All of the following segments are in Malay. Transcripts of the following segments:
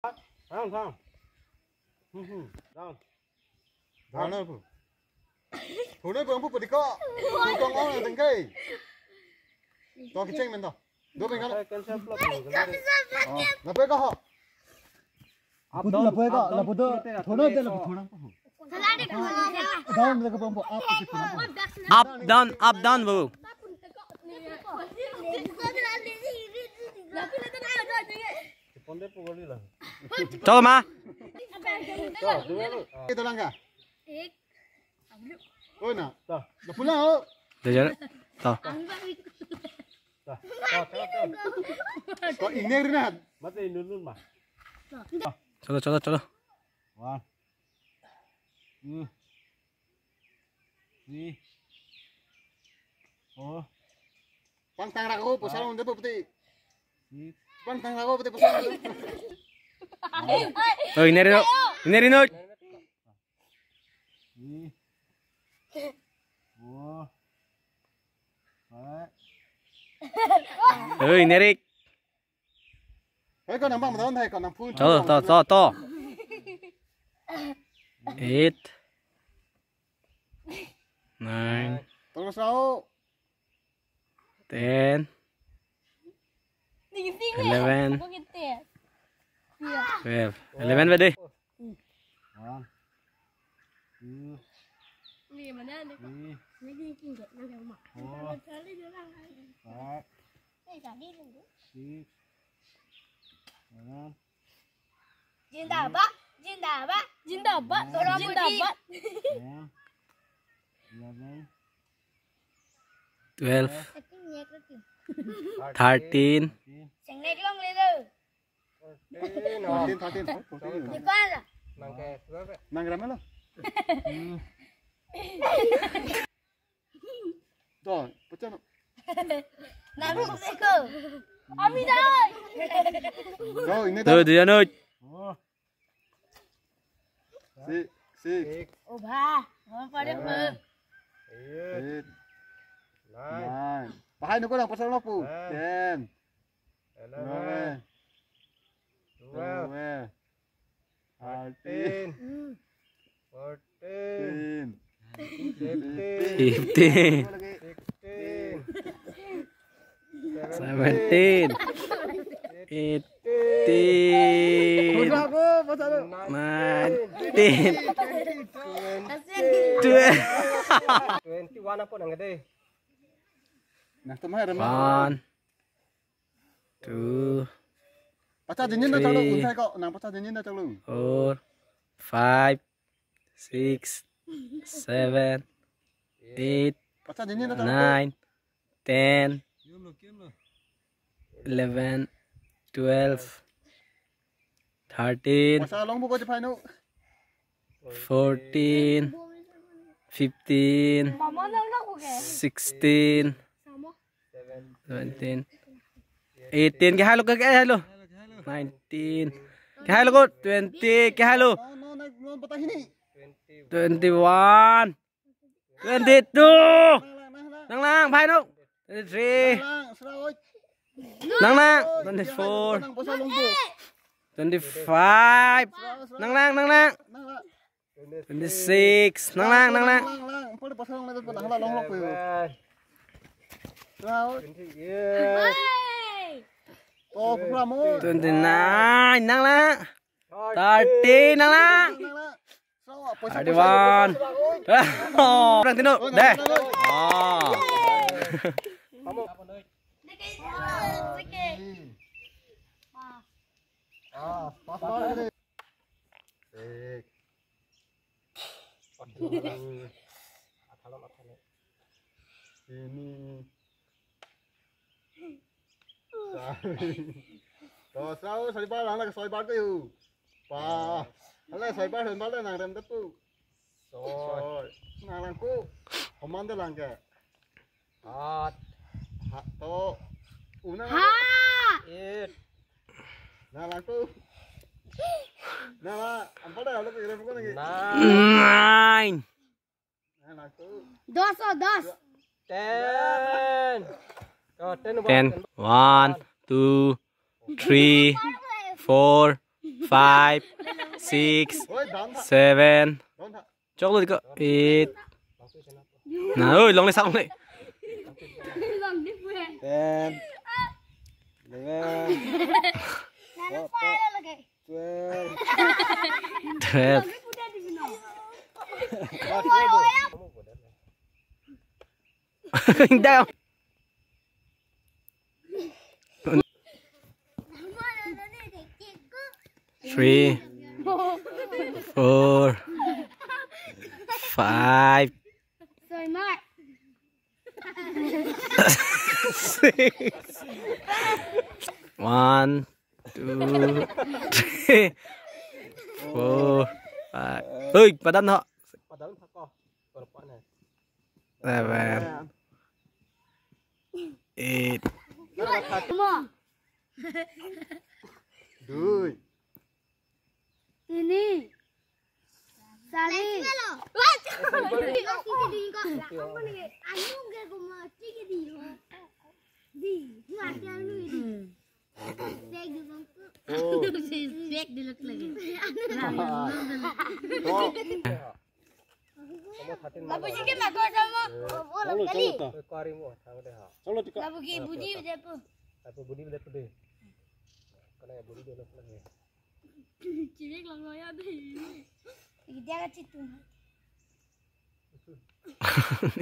Down, down. Down. Down đâu phụ. Phụ nơi bướng phụ bự đi co. Phụ con ngó là từng cây. To cái chênh mình to. Đố mình cái. Là bơi co họ. Putu là bơi co, là putu. Thổ nơi đây là thổ năng. Down là cái bông phụ up cái phụ năng. Up down bro. Cho mà. Itu langkah. Oh nah, dah pulang oh. Dah jalan. Tahu. Kok ini Rinat? Mati Indun mah. Chalo. 1 2 3 4 Pantang ragu pusat untuk putih. Pantang ragu putih pusat. Oh ini Rino. Ini Rino. 4 Ini Rick. Hei con nằm bằng một thầy còn nằm phun. To. 8 9 Tolong 6 10 11 12 11 về đi. 1 2 Nih mana nih? 3 Ini tinggal nak yang mak. 4 Kali dia orang. 5 Tadi dulu. 6 7 Jinda Pak. Tolong Jinda Pak. 12 13 Chẳng này long lên rồi. Thả tin. Đi qua rồi. Nang gram lo. Rồi, pecah no. Nang lúc sẽ cơ. Ami ơi. Rồi, ini Tuh dia nuj. Si. Ô ba, nó phải được mơ. 8 9 Bahaya nu ko lang pasal lo pu. 10 11 12 13 14 15 16 17 18 19 21 apa nang gede? Nah, temai ram. 1 2 Pasal jenin dah calung, untai kok. Nang pasal jenin dah calung. 4 5 6 7 8 Pasal jenin dah calung. 9 10 11 12 13 Pasal long buko cepai nu. 14 15 Mama nang nak ke? 16 Sama. 17 18 ke halo 19 ke halo 20 ke halo No, patah ini. 21 22 nang phai no 23 Lang, serawoi. nang 24 Nang pasal long bu. 25 nang 26 nang Lang. Pada pasal long itu patah long lok bu. Serawoi. 20 Oh, pramu. 29 nang 30 nang Serawoi. 31 orang tino deh oh Pasal ini. Ini. Rồi sao sợi ba là sợi ba cái yêu. Ba. Là sợi ba hơn ba là nàng đem đất tu. Rồi. Nàng làm cô. Không ăn được làm kẻ. hot Ha to. Una. Ha. it Nàng làm cô. Nàng là ăn bao giờ nó cái đem có này. 9 Nàng làm cô. Dos. 10 rồi 10 1 2 3 4 5, 6, Ôi, đón thật, 7. đón thật. Chốt luôn đi cơ. 8. Nào ơi, lông lên sao lông lên. 10, 11, 12. 12. Đau. 3, 4, 5, Rồi mai. 6. 1, 2, 3, 4, 5. Ơi, bà đâm họ. 7, 8. Mo. Đuôi. Ini. Sari. Labu sikit mak kau sama. Oh, labu kali. Labu ki budi je apa? Cilik lang ya deh. Dia kat situ.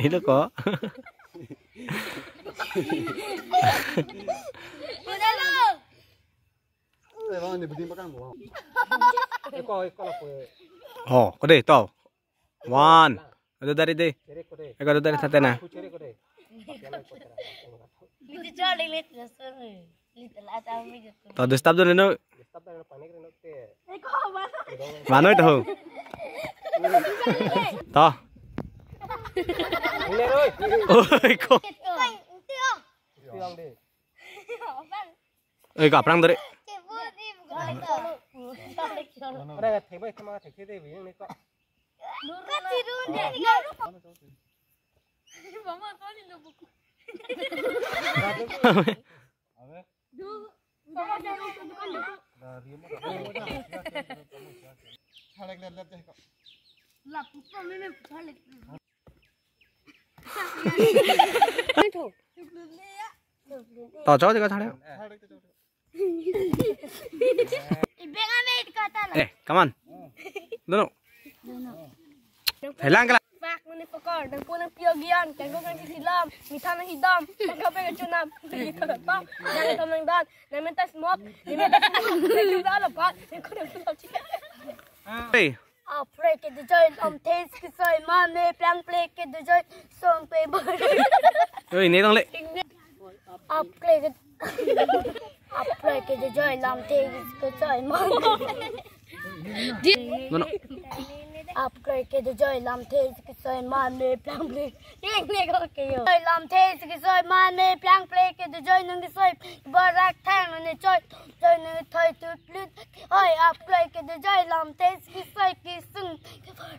Ini kok. Udah lo. Đây vào này berdiri makan mau. Oh, có đây tao. 1. Itu dari deh. Itu dari satena. Itu cari lihat dasar. Lihat lah tahu gitu. Tao stop dulu no. Mana itu? Tao. Ôi cô. Ơi gặp răng đấy. Halek lep deh kok. Lap apa memang balik. Tao chó thì có sao đấy. Halek tuh. Ibeng ame kata lah. Ê, come on. Dulu. Thái Lan cái là. Pak muni pakar dan punan piogian kan ko kan silam mitana hidam ka pa chunam pa dan kamang dan na mentas mop ni mentas dala pa ko na Ê, a play ke de joy taste ke soy ma me plang play ke de joy song pe bar ơi nè tao lệ. a play ke de joy taste ke soy ma Dulu. आप करके तो जोई लाम थे इसके सोई मान में प्लांग प्ले ये ने को के यो जोई लाम थे इसके सोई मान में प्लांग प्ले के तो जोई नंगे सोई बराक थांग ने जोई जोई ने थाई तो प्लुट ओए आप करके तो जोई लाम थे इसके सोई के सुंग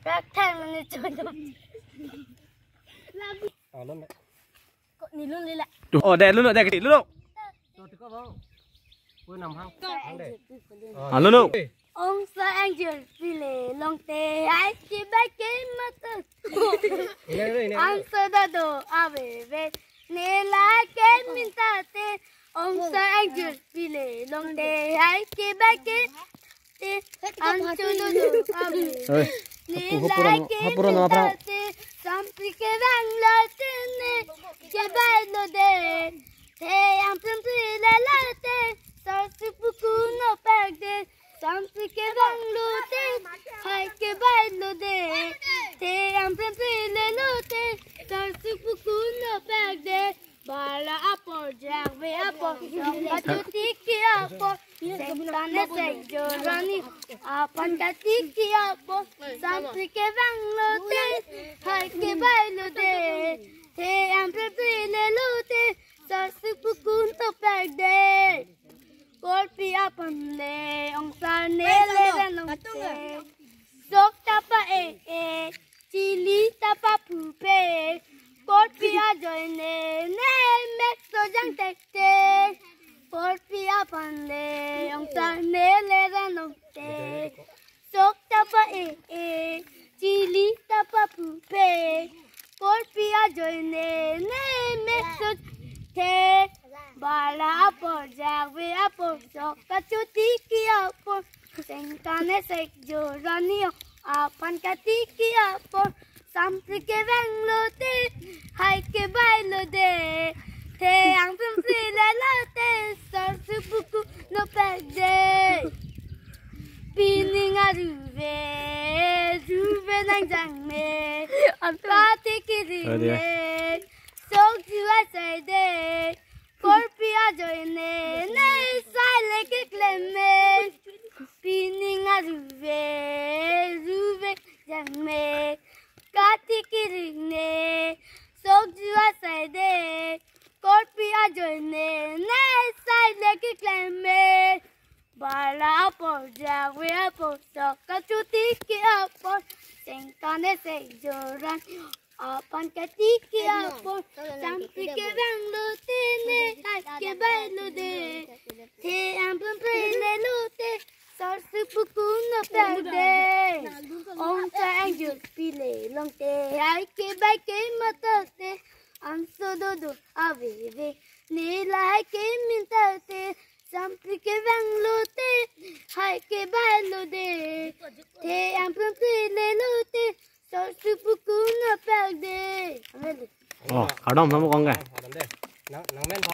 बराक थांग ने जोई को नीलुन ले ला Ồ, đè luôn rồi, đè cái luôn. À luôn luôn. ông sa anh chưa vì lệ long tê ai chỉ bay cái mắt anh sa đã đồ à về nè lá cái mình ta tê ông sa anh chưa vì lệ long tê ai chỉ bay cái tê anh chưa đồ à về nè lá cái mình ta tê sampai cái vang la tê nè chỉ bay lo đê tê anh plum plum la la tê sao sự buku no bag đê Sampai ke bang lu te, hai ke bai lu de, te am pempe le lu te, tarsi buku no bag de, bala apo jag ve apo, batu tiki apo, tane se jorani, apan tiki apo, sampai ke bang lu te, hai ke bai lu de, te am pempe le lu te, tarsi buku no bag de. Golpi apa le, ong sana le dan ong te. Sok tapa chili tapa pupe. Golpi ajoy ne mek so jang tek te. Golpi apa le, ong sana le dan ong Sengkane sek joranio apan katiki apor sampai ke banglote hai ke bailote te ang pumsi lalote sarsu buku no perde pininga ruve nang jangme pati kirine sok jua sai de korpia joine ne sai leke klemme pininga ruve jangme kati kirine sok jua sai de korpia joine ne sai leke klemme bala por jawe por sokachuti ki apor sengkane se joran apan katiki apor sampai ke banglote ne ke bailote te ampun prelote sarsu buku no perde om sa angel pile longte ai ke bai ke matate anso dodo aveve nila ke mintate sampai ke banglote hai ke bailote te ampun prelote sarsu buku no perde Ở đâu mà con kìa. nắng men